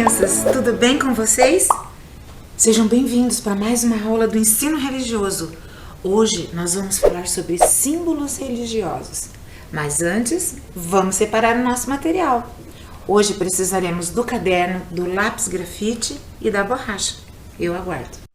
crianças, tudo bem com vocês? Sejam bem-vindos para mais uma aula do ensino religioso. Hoje nós vamos falar sobre símbolos religiosos. Mas antes, vamos separar o nosso material. Hoje precisaremos do caderno, do lápis grafite e da borracha. Eu aguardo.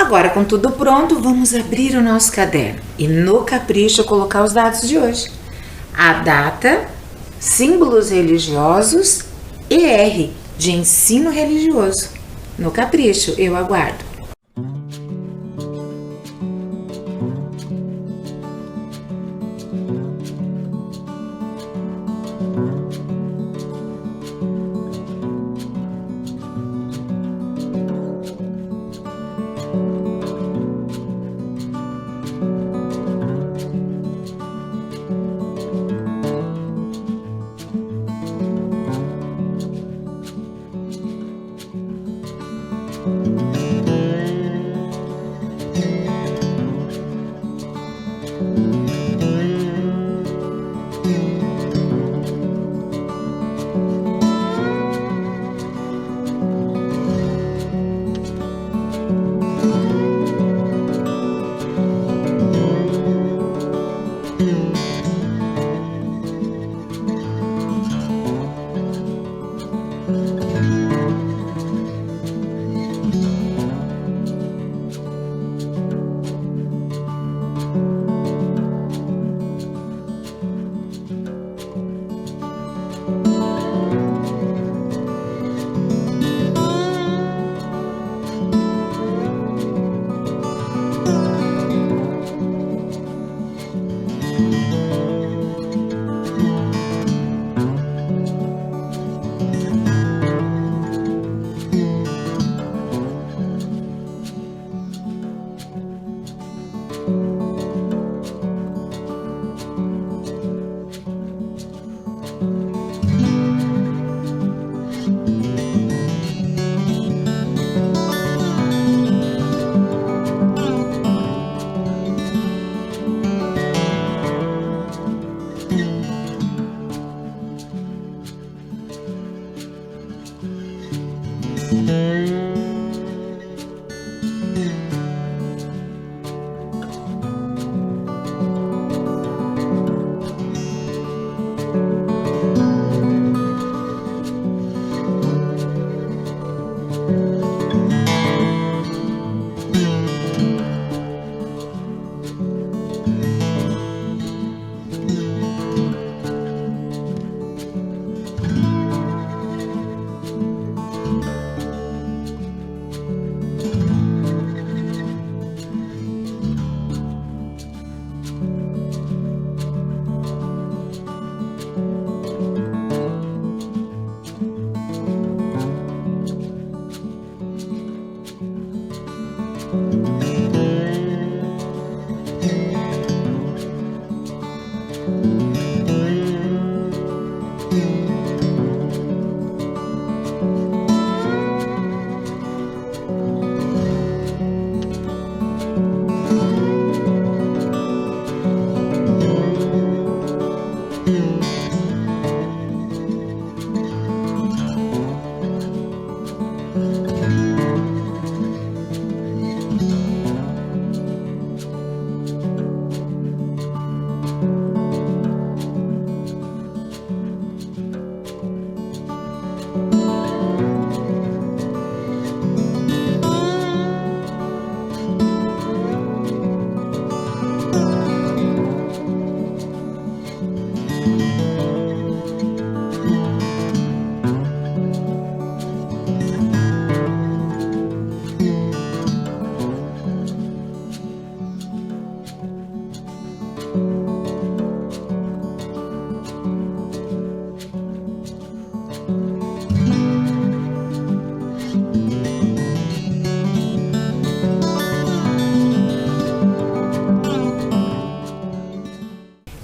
Agora, com tudo pronto, vamos abrir o nosso caderno e no capricho colocar os dados de hoje. A data, símbolos religiosos, ER, de ensino religioso. No capricho, eu aguardo.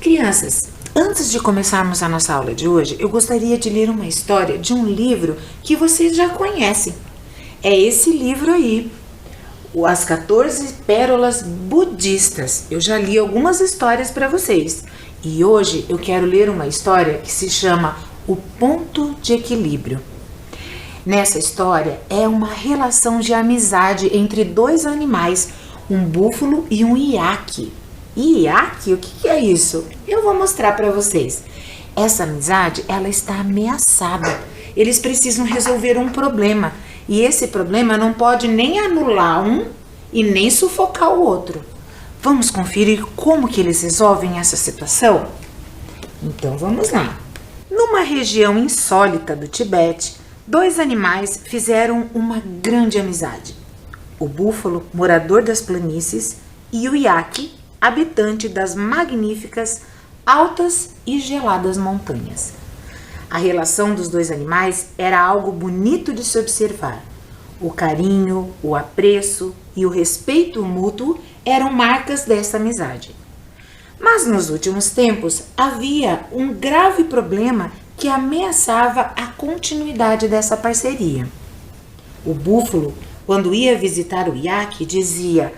Crianças, antes de começarmos a nossa aula de hoje, eu gostaria de ler uma história de um livro que vocês já conhecem. É esse livro aí, As 14 Pérolas Budistas. Eu já li algumas histórias para vocês e hoje eu quero ler uma história que se chama O Ponto de Equilíbrio. Nessa história é uma relação de amizade entre dois animais, um búfalo e um iaque. Iaque? O que é isso? Eu vou mostrar para vocês. Essa amizade, ela está ameaçada. Eles precisam resolver um problema. E esse problema não pode nem anular um e nem sufocar o outro. Vamos conferir como que eles resolvem essa situação? Então vamos lá. Numa região insólita do Tibete, dois animais fizeram uma grande amizade. O búfalo, morador das planícies, e o iaque, habitante das magníficas, altas e geladas montanhas. A relação dos dois animais era algo bonito de se observar. O carinho, o apreço e o respeito mútuo eram marcas dessa amizade. Mas nos últimos tempos havia um grave problema que ameaçava a continuidade dessa parceria. O búfalo, quando ia visitar o iaque, dizia: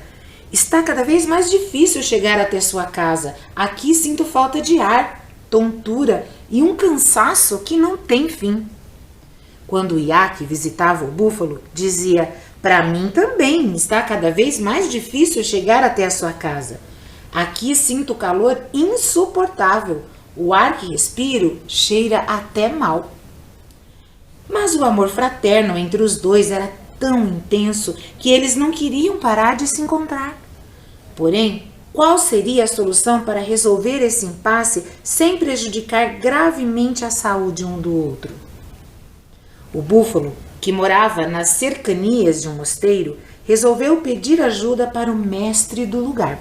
"Está cada vez mais difícil chegar até sua casa. Aqui sinto falta de ar, tontura e um cansaço que não tem fim." Quando o iaque visitava o búfalo, dizia: "Para mim também está cada vez mais difícil chegar até a sua casa. Aqui sinto calor insuportável. O ar que respiro cheira até mal." Mas o amor fraterno entre os dois era tão intenso que eles não queriam parar de se encontrar. Porém, qual seria a solução para resolver esse impasse sem prejudicar gravemente a saúde um do outro? O búfalo, que morava nas cercanias de um mosteiro, resolveu pedir ajuda para o mestre do lugar.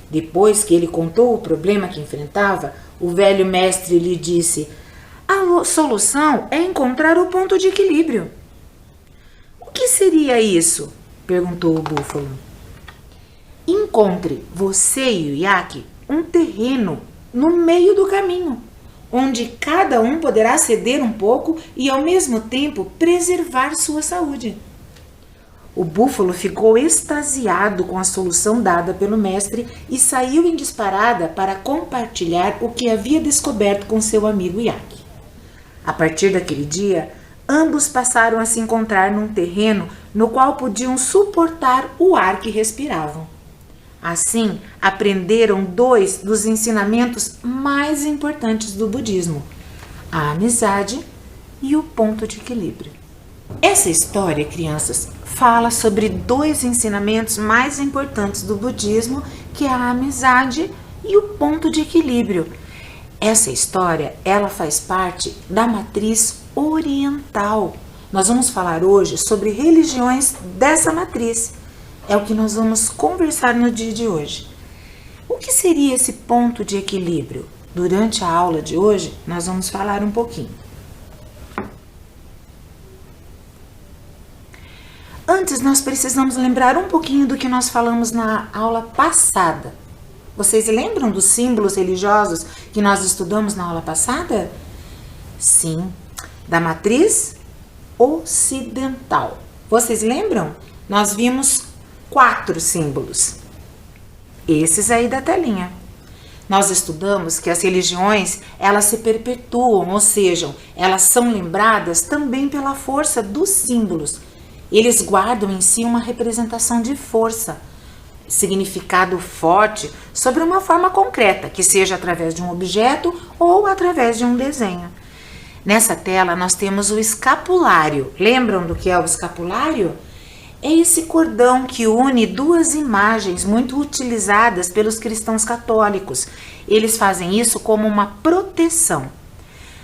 Depois que ele contou o problema que enfrentava, o velho mestre lhe disse: "A solução é encontrar o ponto de equilíbrio." "O que seria isso?" perguntou o búfalo. "Encontre, você e o iaque, um terreno no meio do caminho, onde cada um poderá ceder um pouco e ao mesmo tempo preservar sua saúde." O búfalo ficou extasiado com a solução dada pelo mestre e saiu em disparada para compartilhar o que havia descoberto com seu amigo iaque. A partir daquele dia, ambos passaram a se encontrar num terreno no qual podiam suportar o ar que respiravam. Assim, aprenderam dois dos ensinamentos mais importantes do budismo: a amizade e o ponto de equilíbrio. Essa história, crianças, fala sobre dois ensinamentos mais importantes do budismo, que é a amizade e o ponto de equilíbrio. Essa história, ela faz parte da matriz oriental. Nós vamos falar hoje sobre religiões dessa matriz. É o que nós vamos conversar no dia de hoje. O que seria esse ponto de equilíbrio? Durante a aula de hoje, nós vamos falar um pouquinho. Antes, nós precisamos lembrar um pouquinho do que nós falamos na aula passada. Vocês lembram dos símbolos religiosos que nós estudamos na aula passada? Sim, da matriz ocidental. Vocês lembram? Nós vimos 4 símbolos. Esses aí da telinha. Nós estudamos que as religiões, elas se perpetuam, ou seja, elas são lembradas também pela força dos símbolos. Eles guardam em si uma representação de força, significado forte sobre uma forma concreta, que seja através de um objeto ou através de um desenho. Nessa tela nós temos o escapulário. Lembram do que é o escapulário? É esse cordão que une 2 imagens muito utilizadas pelos cristãos católicos. Eles fazem isso como uma proteção.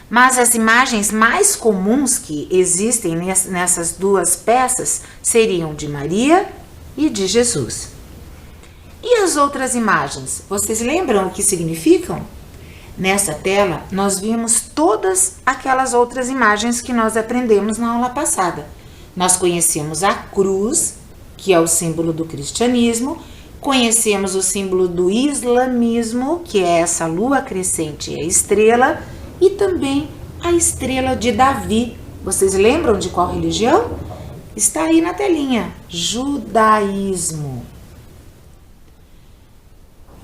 Mas as imagens mais comuns que existem nessas 2 peças seriam de Maria e de Jesus. E as outras imagens? Vocês lembram o que significam? Nessa tela, nós vimos todas aquelas outras imagens que nós aprendemos na aula passada. Nós conhecemos a cruz, que é o símbolo do cristianismo, conhecemos o símbolo do islamismo, que é essa lua crescente e a estrela, e também a estrela de Davi. Vocês lembram de qual religião? Está aí na telinha, judaísmo.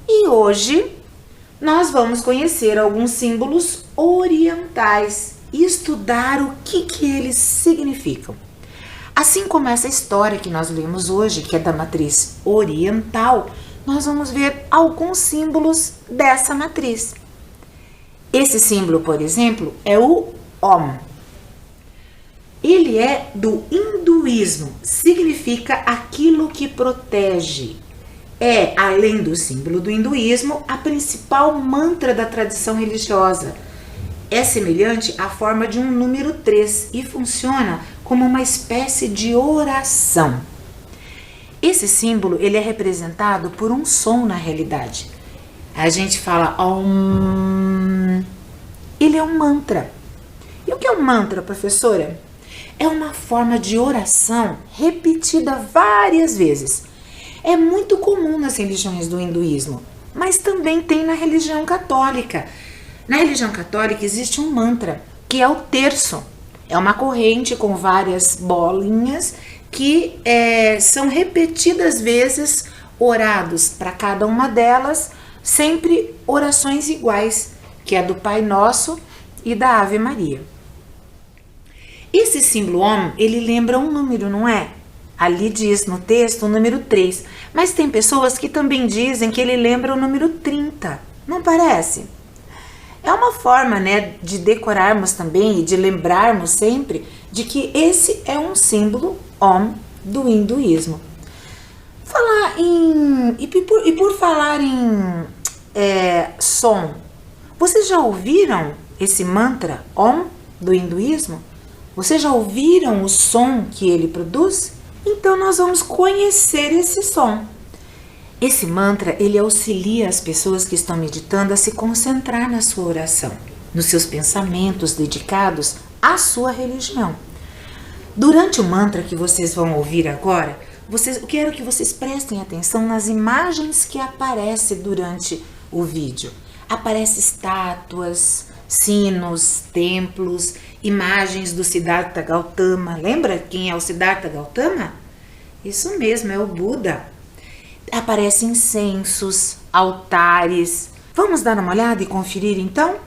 E hoje nós vamos conhecer alguns símbolos orientais e estudar o que eles significam. Assim como essa história que nós lemos hoje, que é da matriz oriental, nós vamos ver alguns símbolos dessa matriz. Esse símbolo, por exemplo, é o Om. Ele é do hinduísmo, significa aquilo que protege. É, além do símbolo do hinduísmo, a principal mantra da tradição religiosa. É semelhante à forma de um número 3 e funciona como uma espécie de oração. Esse símbolo ele é representado por um som na realidade. A gente fala Om. Ele é um mantra. E o que é um mantra, professora? É uma forma de oração repetida várias vezes. É muito comum nas religiões do hinduísmo, mas também tem na religião católica. Na religião católica existe um mantra, que é o terço. É uma corrente com várias bolinhas que são repetidas vezes, orados para cada uma delas, sempre orações iguais, que é do Pai Nosso e da Ave Maria. Esse símbolo Om, ele lembra um número, não é? Ali diz no texto o número 3, mas tem pessoas que também dizem que ele lembra o número 30, não parece? É uma forma, de decorarmos também e de lembrarmos sempre de que esse é um símbolo Om do hinduísmo. Por falar em som, vocês já ouviram esse mantra Om do hinduísmo? Vocês já ouviram o som que ele produz? Então nós vamos conhecer esse som. Esse mantra, ele auxilia as pessoas que estão meditando a se concentrar na sua oração, nos seus pensamentos dedicados à sua religião. Durante o mantra que vocês vão ouvir agora, eu quero que vocês prestem atenção nas imagens que aparecem durante o vídeo. Aparecem estátuas, sinos, templos, imagens do Siddhartha Gautama. Lembra quem é o Siddhartha Gautama? Isso mesmo, é o Buda. Aparecem incensos, altares. Vamos dar uma olhada e conferir então?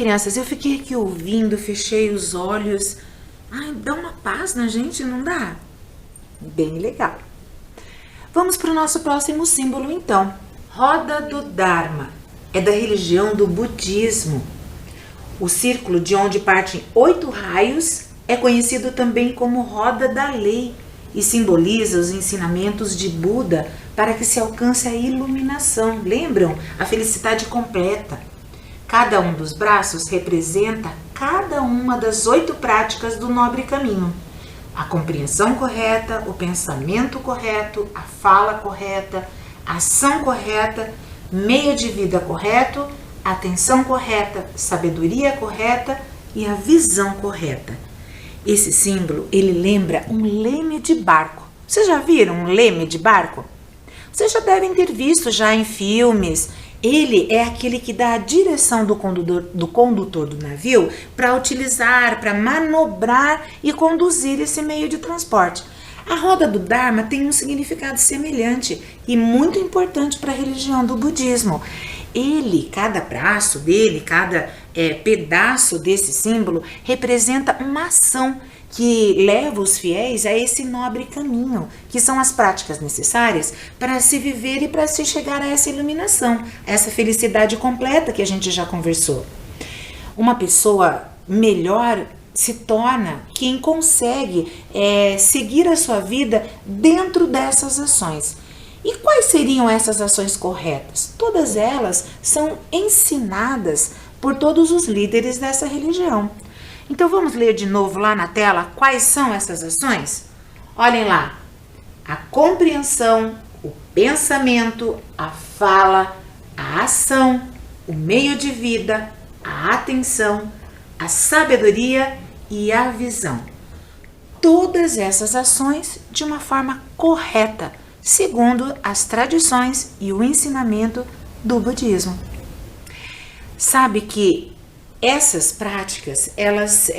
crianças, eu fiquei aqui ouvindo, fechei os olhos. Ai, dá uma paz na gente, não dá? Bem legal. Vamos para o nosso próximo símbolo, então. Roda do Dharma. É da religião do budismo. O círculo de onde partem 8 raios é conhecido também como Roda da Lei e simboliza os ensinamentos de Buda para que se alcance a iluminação. Lembram? A felicidade completa. Cada um dos braços representa cada uma das 8 práticas do nobre caminho. A compreensão correta, o pensamento correto, a fala correta, a ação correta, meio de vida correto, a atenção correta, sabedoria correta e a visão correta. Esse símbolo, ele lembra um leme de barco. Vocês já viram um leme de barco? Vocês já devem ter visto já em filmes. Ele é aquele que dá a direção do condutor do navio para utilizar, para manobrar e conduzir esse meio de transporte. A roda do Dharma tem um significado semelhante e muito importante para a religião do budismo. Cada braço dele, cada pedaço desse símbolo representa uma ação que leva os fiéis a esse nobre caminho, que são as práticas necessárias para se viver e para se chegar a essa iluminação, a essa felicidade completa que a gente já conversou. Uma pessoa melhor se torna quem consegue seguir a sua vida dentro dessas ações. E quais seriam essas ações corretas? Todas elas são ensinadas por todos os líderes dessa religião. Então vamos ler de novo lá na tela quais são essas ações? Olhem lá. A compreensão, o pensamento, a fala, a ação, o meio de vida, a atenção, a sabedoria e a visão. Todas essas ações de uma forma correta, segundo as tradições e o ensinamento do budismo. Sabe que essas práticas, elas,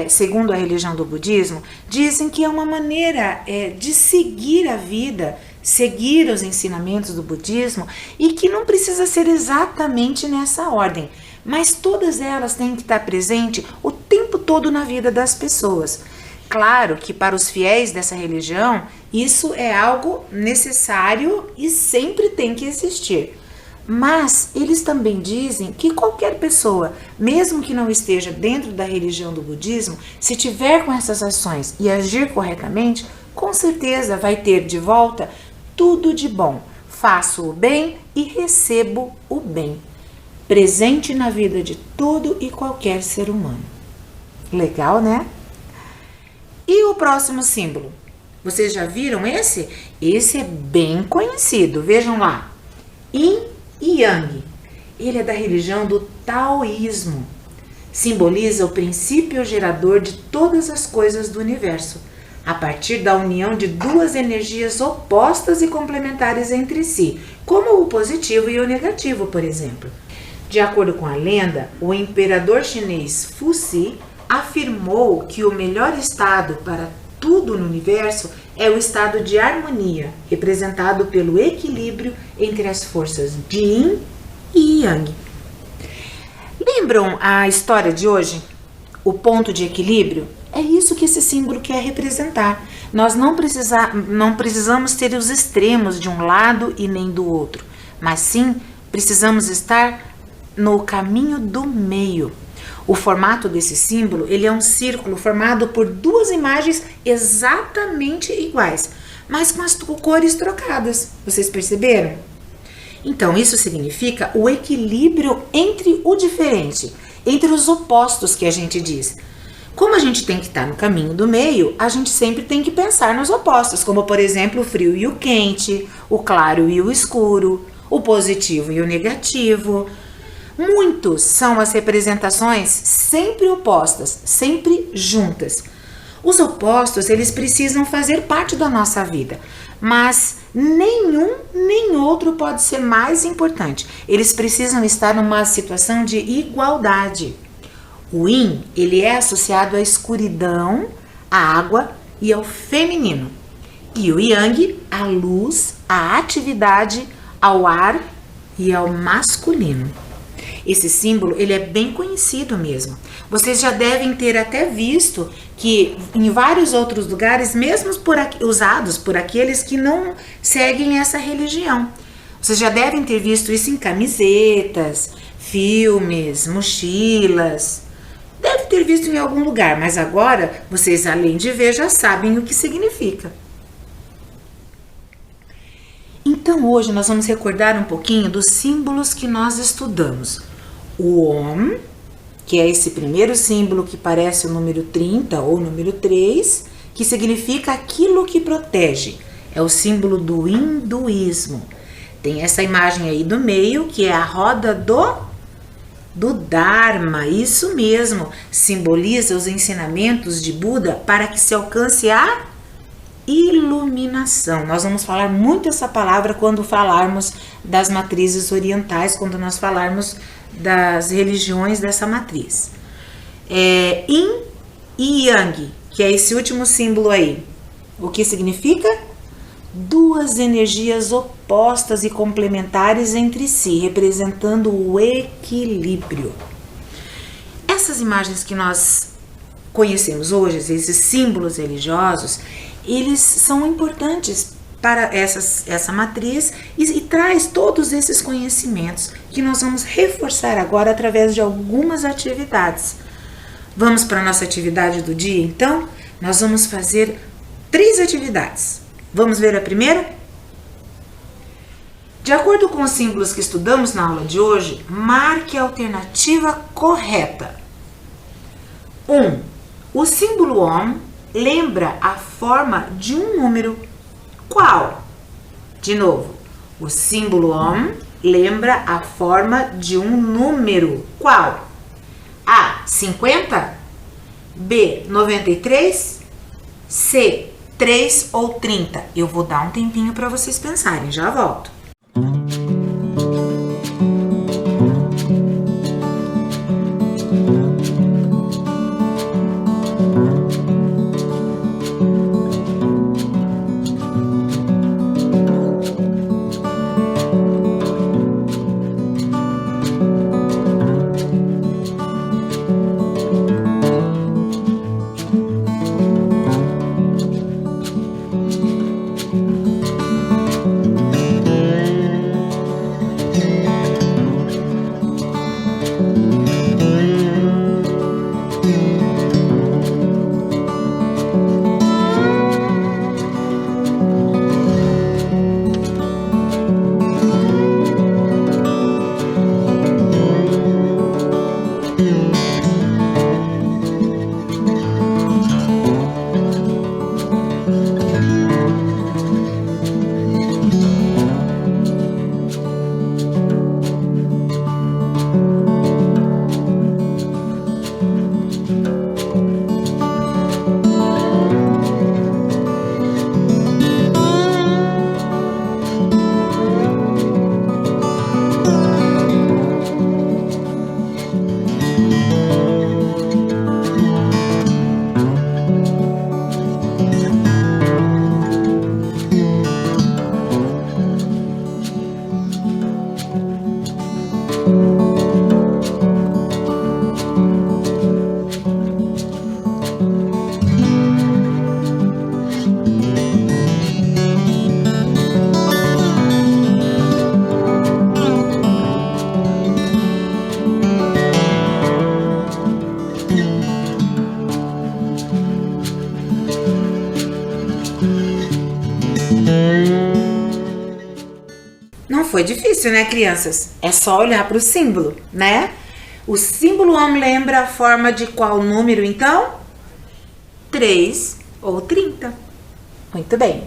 segundo a religião do budismo, dizem que é uma maneira de seguir a vida, seguir os ensinamentos do budismo e que não precisa ser exatamente nessa ordem, mas todas elas têm que estar presentes o tempo todo na vida das pessoas. Claro que para os fiéis dessa religião, isso é algo necessário e sempre tem que existir. Mas eles também dizem que qualquer pessoa, mesmo que não esteja dentro da religião do budismo, se tiver com essas ações e agir corretamente, com certeza vai ter de volta tudo de bom. Faço o bem e recebo o bem. Presente na vida de todo e qualquer ser humano. Legal, né? E o próximo símbolo? Vocês já viram esse? Esse é bem conhecido. Vejam lá. Yin e Yang. Ele é da religião do taoísmo. Simboliza o princípio gerador de todas as coisas do universo, a partir da união de 2 energias opostas e complementares entre si, como o positivo e o negativo, por exemplo. De acordo com a lenda, o imperador chinês Fuxi afirmou que o melhor estado para tudo no universo é o estado de harmonia, representado pelo equilíbrio entre as forças de Yin e Yang. Lembram a história de hoje? O ponto de equilíbrio? É isso que esse símbolo quer representar. Nós não precisamos ter os extremos de um lado e nem do outro, mas sim precisamos estar no caminho do meio. O formato desse símbolo, ele é um círculo formado por 2 imagens exatamente iguais, mas com as cores trocadas. Vocês perceberam? Então, isso significa o equilíbrio entre o diferente, entre os opostos que a gente diz. Como a gente tem que estar no caminho do meio, a gente sempre tem que pensar nos opostos, como por exemplo o frio e o quente, o claro e o escuro, o positivo e o negativo. Muitos são as representações sempre opostas, sempre juntas. Os opostos, eles precisam fazer parte da nossa vida, mas nenhum nem outro pode ser mais importante. Eles precisam estar numa situação de igualdade. O Yin, ele é associado à escuridão, à água e ao feminino. E o Yang, à luz, à atividade, ao ar e ao masculino. Esse símbolo, ele é bem conhecido mesmo. Vocês já devem ter até visto que em vários outros lugares, mesmo usados por aqueles que não seguem essa religião. Vocês já devem ter visto isso em camisetas, filmes, mochilas. Deve ter visto em algum lugar, mas agora vocês, além de ver, já sabem o que significa. Então hoje nós vamos recordar um pouquinho dos símbolos que nós estudamos. O Om, que é esse primeiro símbolo que parece o número 30 ou número 3, que significa aquilo que protege. É o símbolo do hinduísmo. Tem essa imagem aí do meio, que é a roda do Dharma. Isso mesmo, simboliza os ensinamentos de Buda para que se alcance a iluminação. Nós vamos falar muito essa palavra quando falarmos das matrizes orientais, quando nós falarmos das religiões dessa matriz. Yin e Yang, que é esse último símbolo aí. O que significa? Duas energias opostas e complementares entre si, representando o equilíbrio. Essas imagens que nós conhecemos hoje, esses símbolos religiosos, eles são importantes para essa matriz e traz todos esses conhecimentos que nós vamos reforçar agora através de algumas atividades. Vamos para a nossa atividade do dia, então? Nós vamos fazer 3 atividades. Vamos ver a primeira? De acordo com os símbolos que estudamos na aula de hoje, marque a alternativa correta. 1. O símbolo Om lembra a forma de um número. Qual? De novo, o símbolo Om lembra a forma de um número. Qual? A, 50? B, 93? C, 3 ou 30? Eu vou dar um tempinho para vocês pensarem, já volto. Não foi difícil, né, crianças? É só olhar para o símbolo, né? O símbolo Om lembra a forma de qual número, então? 3 ou 30. Muito bem.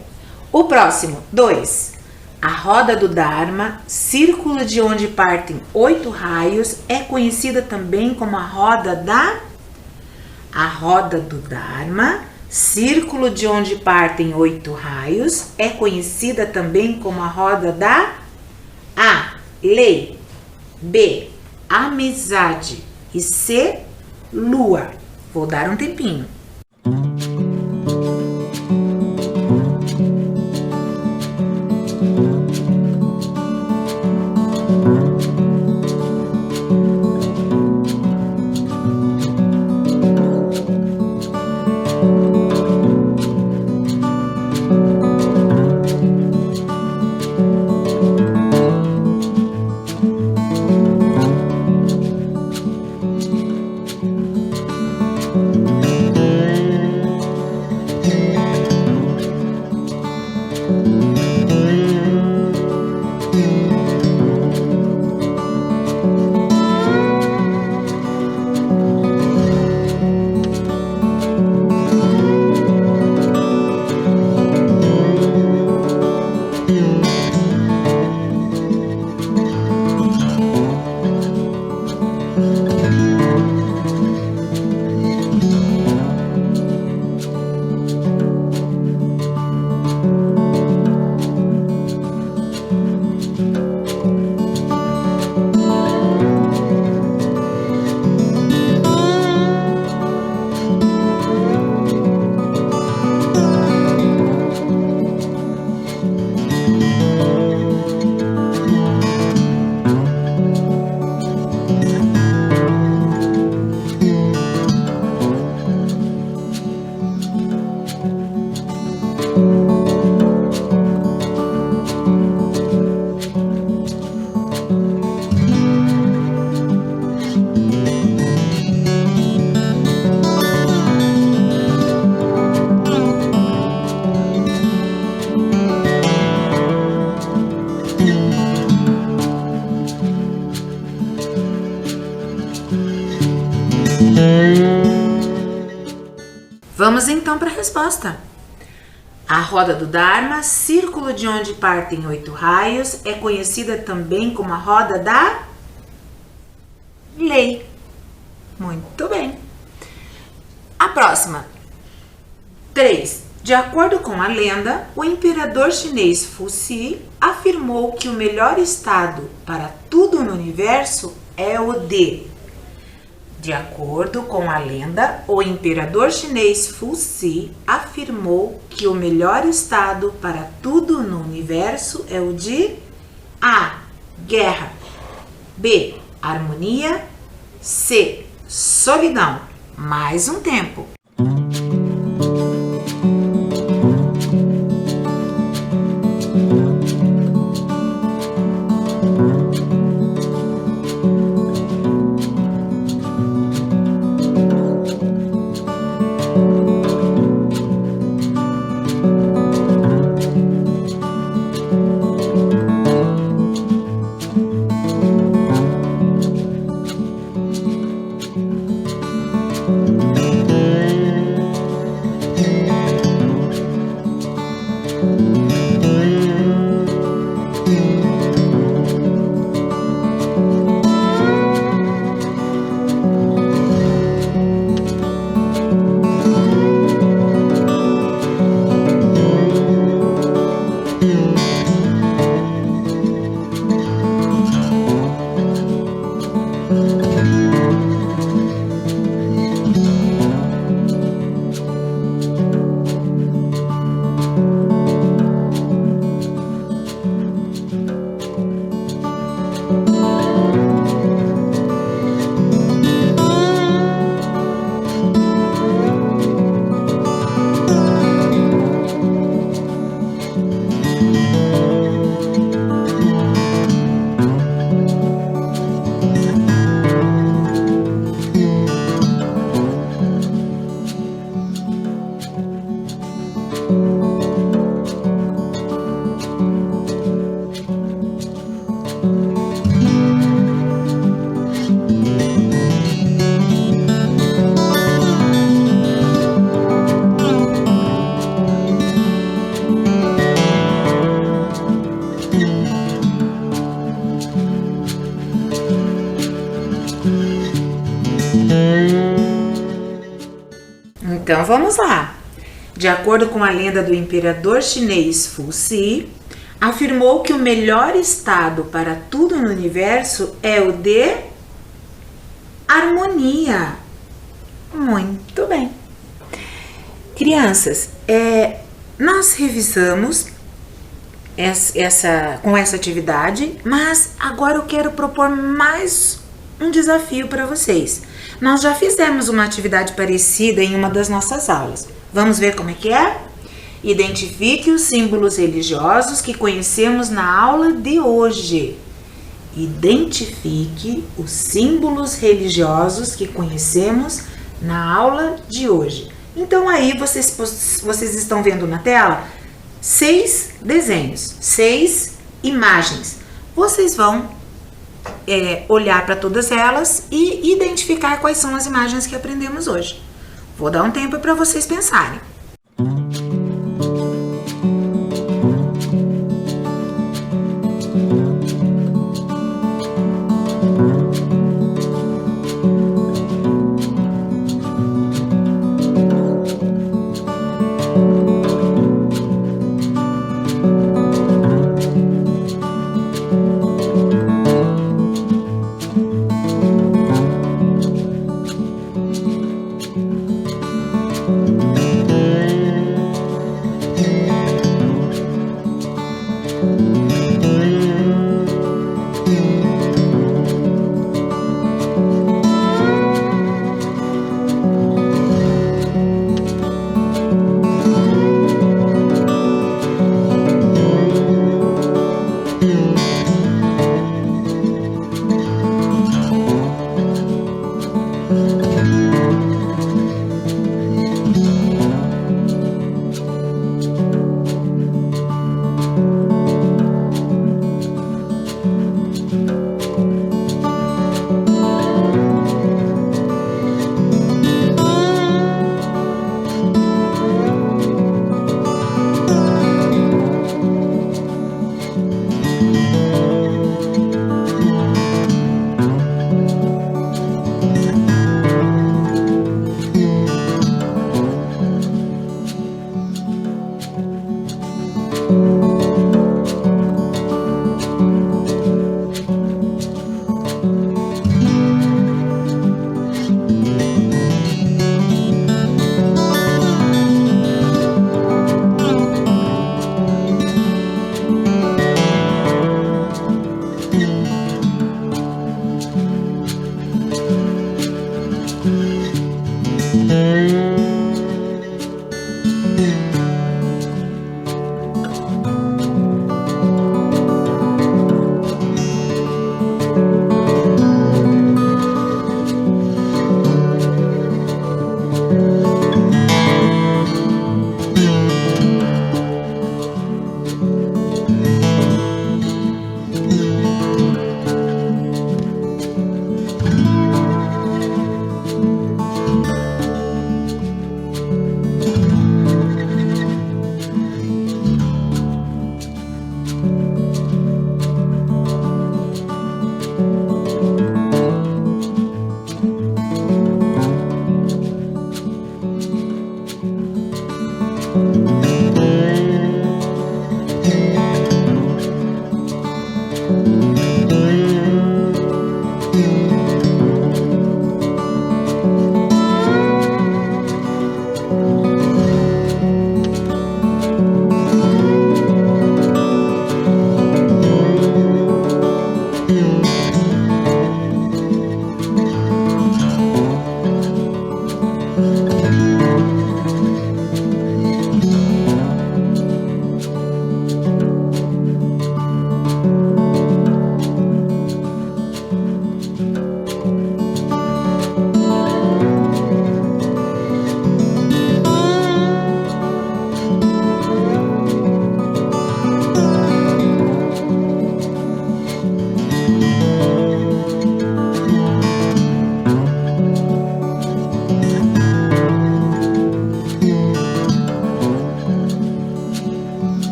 O próximo, 2. A roda do Dharma, círculo de onde partem 8 raios, é conhecida também como a roda da... A roda do Dharma, círculo de onde partem 8 raios, é conhecida também como a roda da... A. Lei. B. Amizade. E C. Lua. Vou dar um tempinho. Vamos então para a resposta. A roda do Dharma, círculo de onde partem 8 raios, é conhecida também como a roda da lei. Muito bem. A próxima. 3. De acordo com a lenda, o imperador chinês Fuxi afirmou que o melhor estado para tudo no universo é o De acordo com a lenda, o imperador chinês Fuxi afirmou que o melhor estado para tudo no universo é o de A. Guerra, B. Harmonia, C. Solidão. Mais um tempo. Então vamos lá. De acordo com a lenda do imperador chinês Fuxi, afirmou que o melhor estado para tudo no universo é o de harmonia. Muito bem. Crianças, nós revisamos com essa atividade, mas agora eu quero propor mais um desafio para vocês. Nós já fizemos uma atividade parecida em uma das nossas aulas. Vamos ver como é que é? Identifique os símbolos religiosos que conhecemos na aula de hoje. Identifique os símbolos religiosos que conhecemos na aula de hoje. Então aí vocês estão vendo na tela 6 desenhos, 6 imagens. Vocês vão olhar para todas elas e identificar quais são as imagens que aprendemos hoje. Vou dar um tempo para vocês pensarem.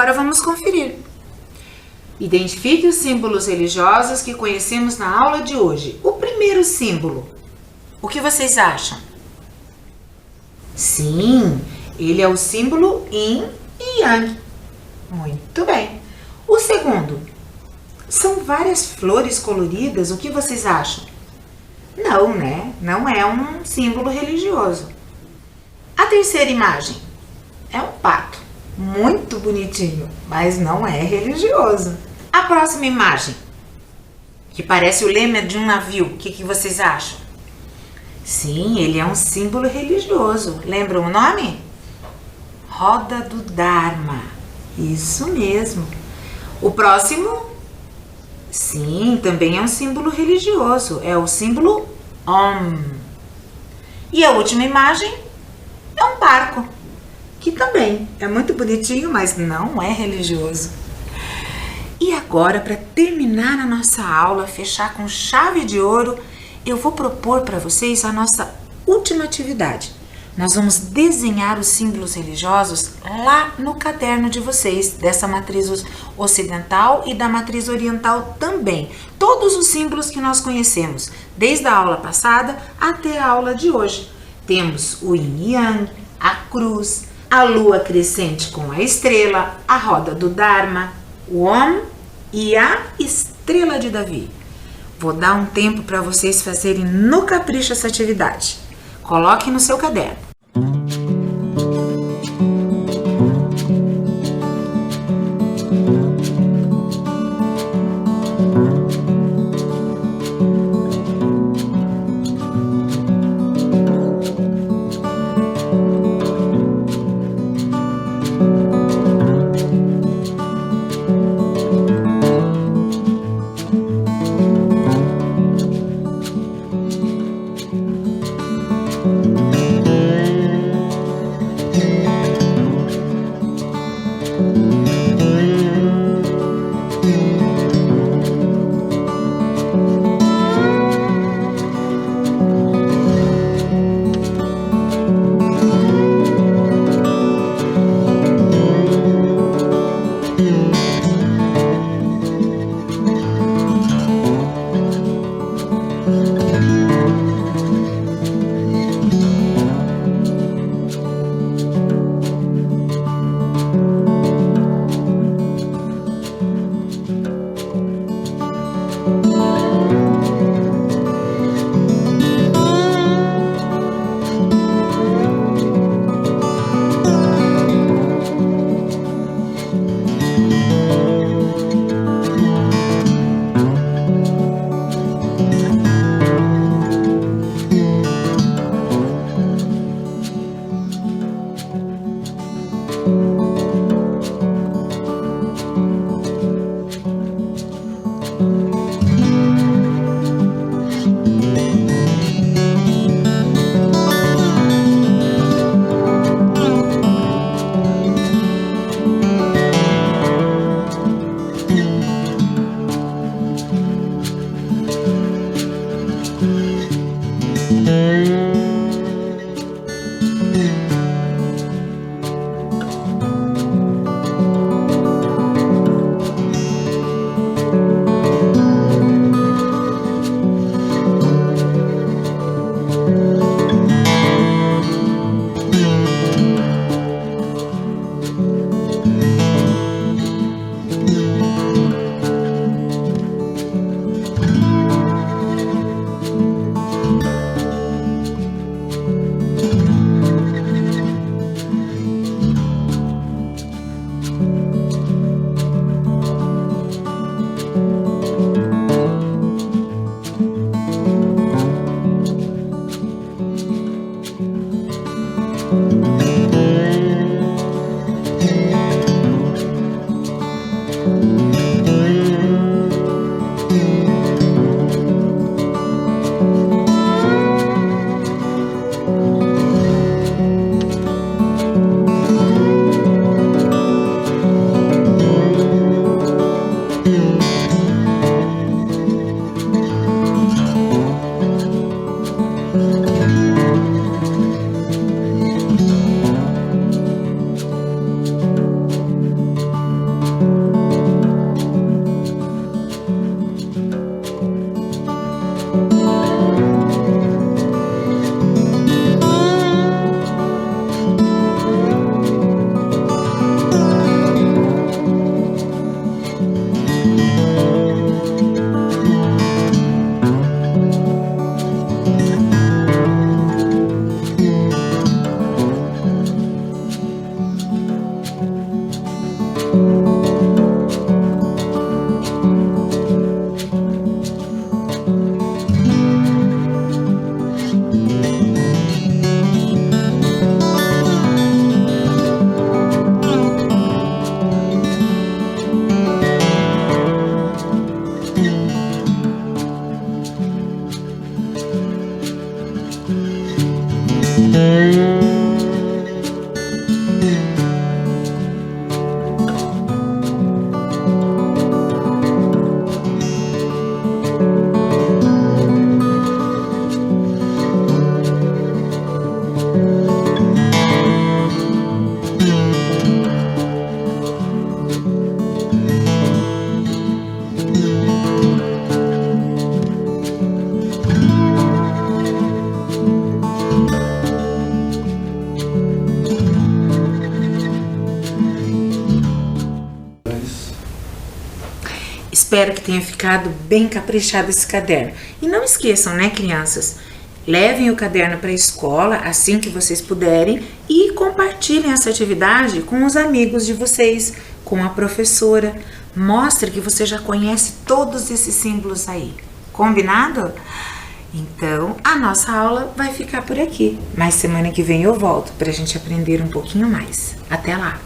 agora vamos conferir. Identifique os símbolos religiosos que conhecemos na aula de hoje. O primeiro símbolo, o que vocês acham? Sim, ele é o símbolo Yin e Yang. Muito bem. O segundo, são várias flores coloridas, o que vocês acham? Não, né? Não é um símbolo religioso. A terceira imagem é um pato, muito bonitinho, mas não é religioso. A próxima imagem, que parece o leme de um navio, o que vocês acham? Sim, ele é um símbolo religioso. Lembram o nome? Roda do Dharma. Isso mesmo. O próximo, sim, também é um símbolo religioso. É o símbolo Om. E a última imagem é um barco, que também é muito bonitinho, mas não é religioso. E agora, para terminar a nossa aula, fechar com chave de ouro, eu vou propor para vocês a nossa última atividade. Nós vamos desenhar os símbolos religiosos lá no caderno de vocês, dessa matriz ocidental e da matriz oriental também. Todos os símbolos que nós conhecemos, desde a aula passada até a aula de hoje. Temos o Yin e Yang, a cruz, a lua crescente com a estrela, a roda do Dharma, o Om e a estrela de Davi. Vou dar um tempo para vocês fazerem no capricho essa atividade. Coloque no seu caderno. Espero que tenha ficado bem caprichado esse caderno. E não esqueçam, né, crianças? Levem o caderno para a escola assim que vocês puderem e compartilhem essa atividade com os amigos de vocês, com a professora. Mostre que você já conhece todos esses símbolos aí. Combinado? Então, a nossa aula vai ficar por aqui. Mas semana que vem eu volto para a gente aprender um pouquinho mais. Até lá!